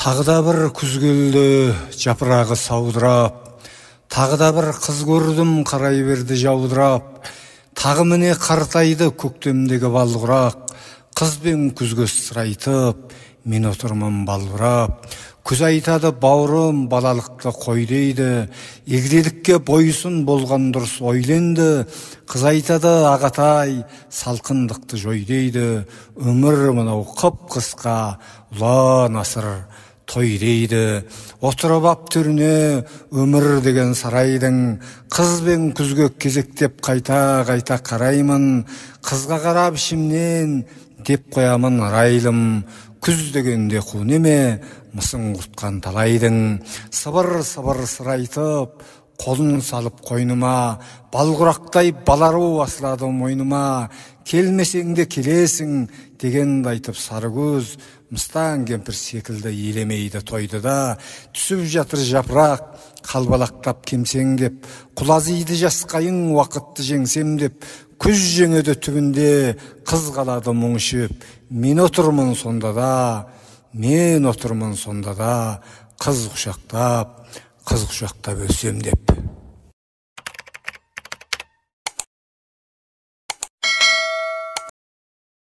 Тағы да бір күз келді, жапырағы саудырап, тағы да бір қыз көрдім, қарай берді жаудырап, тағы міне қартайды көктемдегі балғұрақ, қыз бен күзге сырайтып, мен отырмын балбырап. Күз айтады бауырым балалықты қой дейді, егделікке бойсын болған дұрыс ойленді. Қыз айтады ағатай салқындықты жой дейді, өмір мынау қып-қысқа ұлан асыр той дейді. Отырып ап түріне өмір деген сарайдың, қыз бен күзге кезектеп қайта-қайта қараймын. Қызға қарап ішімнен деп қоямын райлым, күз дегенде қу неме, мысың құртқан талайдың. Сыбыр-сыбыр сырайтып, қолын салып қойныма, балғұрақтай балару асылады мойныма. Келмесең де келесің дегенді айтып сары көз, мыстан кемпір секілді елемейді тойды да. Түсіп жатыр жапырақ, қалбалақтап кемсеңдеп, құлазиды жасқайың уақытты жеңсем деп. Күз жеңеді түбінде, қыз қалады мұң ішіп, мен отырмын сонда да, қыз құшақтап өлсем деп.